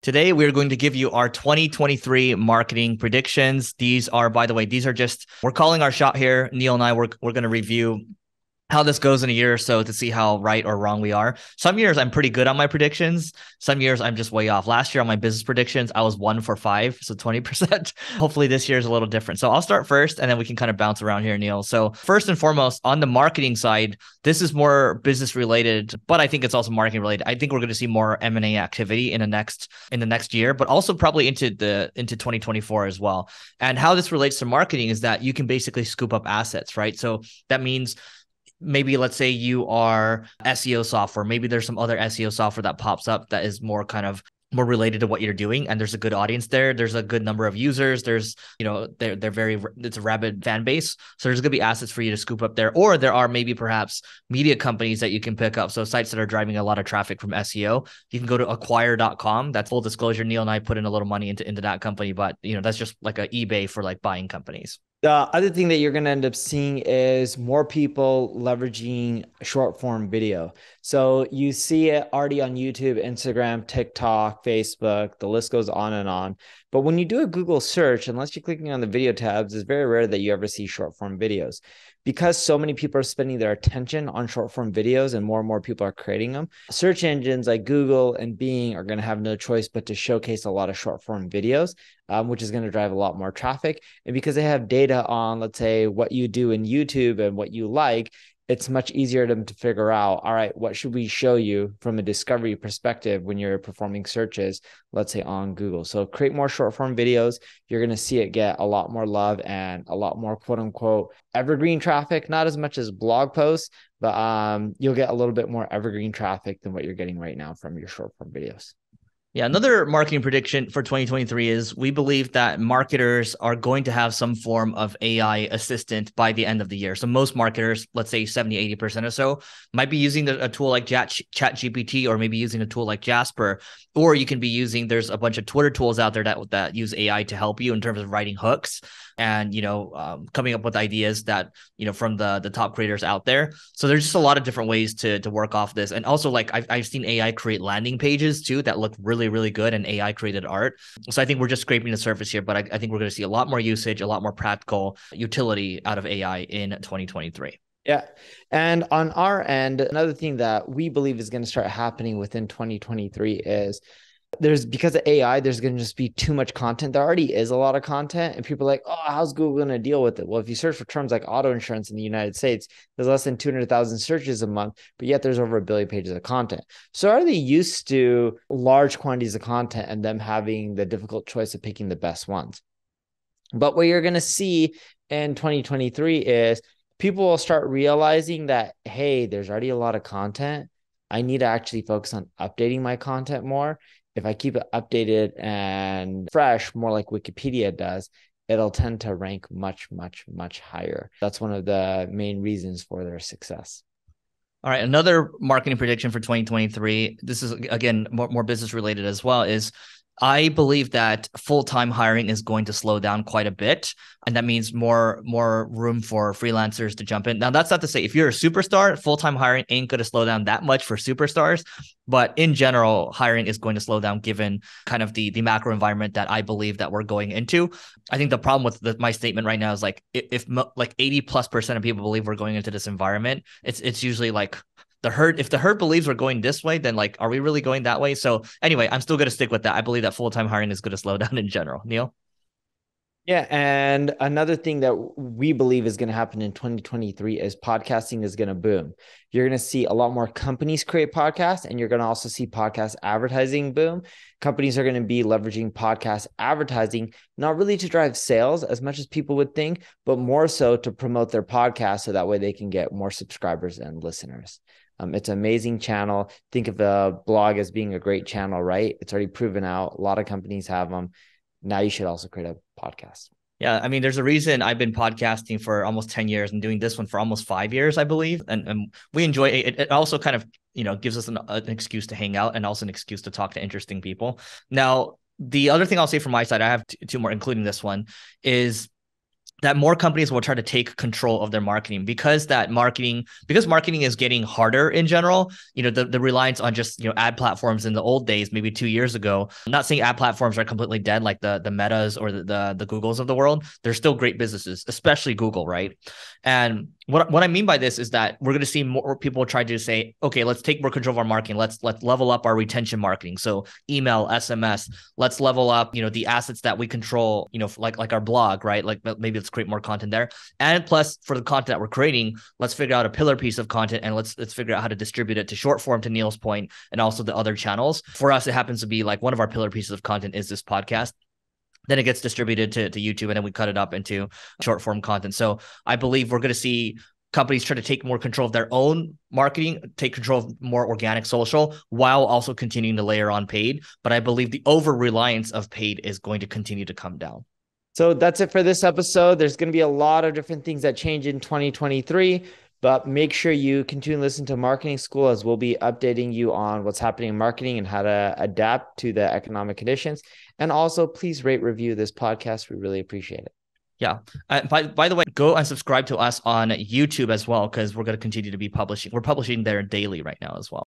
Today, we're going to give you our 2023 marketing predictions. These are, by the way, we're calling our shot here. Neil and I, we're going to review how this goes in a year or so to see how right or wrong we are. Some years I'm pretty good on my predictions. Some years I'm just way off. Last year on my business predictions, I was 1 for 5, so 20%. Hopefully this year is a little different. So I'll start first and then we can kind of bounce around here, Neil. So first and foremost, on the marketing side, this is more business related, but I think it's also marketing related. I think we're going to see more M&A activity in the next year, but also probably into 2024 as well. And how this relates to marketing is that you can basically scoop up assets, right? So that means maybe let's say you are SEO software. Maybe there's some other SEO software that pops up that is more related to what you're doing. And there's a good audience there. There's a good number of users. It's a rabid fan base. So there's going to be assets for you to scoop up there. Or there are maybe perhaps media companies that you can pick up. So sites that are driving a lot of traffic from SEO. You can go to acquire.com. That's full disclosure. Neil and I put in a little money into that company, but that's just like an eBay for like buying companies. The other thing that you're going to end up seeing is more people leveraging short form video. So you see it already on YouTube, Instagram, TikTok, Facebook, the list goes on and on. But when you do a Google search, unless you're clicking on the video tabs, it's very rare that you ever see short form videos. Because so many people are spending their attention on short form videos and more people are creating them, search engines like Google and Bing are going to have no choice but to showcase a lot of short form videos, which is going to drive a lot more traffic. And because they have data on, let's say, what you do in YouTube and what you like, it's much easier to figure out, all right, what should we show you from a discovery perspective when you're performing searches, let's say on Google. So create more short form videos. You're going to see it get a lot more love and a lot more quote unquote evergreen traffic, not as much as blog posts, but you'll get a little bit more evergreen traffic than what you're getting right now from your short form videos. Yeah, another marketing prediction for 2023 is we believe that marketers are going to have some form of AI assistant by the end of the year. So most marketers, let's say 70, 80% or so, might be using a tool like ChatGPT or maybe using a tool like Jasper, or you can be there's a bunch of Twitter tools out there that use AI to help you in terms of writing hooks and, coming up with ideas that, from the top creators out there. So there's just a lot of different ways to work off this. And also like I've seen AI create landing pages too that look really, really good and AI created art. So I think we're just scraping the surface here, but I think we're going to see a lot more usage, a lot more practical utility out of AI in 2023. Yeah. And on our end, another thing that we believe is going to start happening within 2023 is because of AI, there's going to just be too much content. There already is a lot of content and people are like, oh, how's Google going to deal with it? Well, if you search for terms like auto insurance in the United States, there's less than 200,000 searches a month, but yet there's over 1 billion pages of content. So are they used to large quantities of content and them having the difficult choice of picking the best ones? But what you're going to see in 2023 is people will start realizing that, hey, there's already a lot of content. I need to actually focus on updating my content more. If I keep it updated and fresh, more like Wikipedia does, it'll tend to rank much, much, much higher. That's one of the main reasons for their success. All right. Another marketing prediction for 2023. This is, again, more business related as well, is I believe that full-time hiring is going to slow down quite a bit. And that means more room for freelancers to jump in. Now, that's not to say if you're a superstar, full-time hiring ain't going to slow down that much for superstars. But in general, hiring is going to slow down given kind of the macro environment that I believe that we're going into. I think the problem with my statement right now is like if like 80+% of people believe we're going into this environment, it's usually like if the herd believes we're going this way, then like, are we really going that way? So anyway, I'm still going to stick with that. I believe that full-time hiring is going to slow down in general. Neil? Yeah. And another thing that we believe is going to happen in 2023 is podcasting is going to boom. You're going to see a lot more companies create podcasts, and you're going to also see podcast advertising boom. Companies are going to be leveraging podcast advertising, not really to drive sales as much as people would think, but more so to promote their podcast so that way they can get more subscribers and listeners. It's an amazing channel. Think of a blog as being a great channel, right? It's already proven out. A lot of companies have them. Now you should also create a podcast. Yeah, I mean, there's a reason I've been podcasting for almost 10 years and doing this one for almost 5 years, I believe. And we enjoy it. It also kind of, gives us an excuse to hang out and also an excuse to talk to interesting people. Now, the other thing I'll say from my side, I have two more, including this one, is that more companies will try to take control of their marketing because marketing is getting harder in general. The reliance on just ad platforms in the old days, maybe 2 years ago. I'm not saying ad platforms are completely dead, like the Metas or the Googles of the world. They're still great businesses, especially Google, right? And what I mean by this is that we're going to see more people try to say, okay, let's take more control of our marketing. Let's level up our retention marketing. So email, SMS. Let's level up, the assets that we control. Like our blog, right? Like maybe let's create more content there. And plus, for the content that we're creating, let's figure out a pillar piece of content and let's figure out how to distribute it to short form, to Neil's point, and also the other channels. For us, it happens to be like one of our pillar pieces of content is this podcast. Then it gets distributed to YouTube, and then we cut it up into short form content. So I believe we're going to see companies try to take more control of their own marketing, take control of more organic social, while also continuing to layer on paid. But I believe the over reliance of paid is going to continue to come down. So that's it for this episode. There's going to be a lot of different things that change in 2023, but make sure you continue to listen to Marketing School, as we'll be updating you on what's happening in marketing and how to adapt to the economic conditions. And also, please rate, review this podcast. We really appreciate it. Yeah. By the way, go and subscribe to us on YouTube as well, because we're going to continue to be publishing. We're publishing there daily right now as well.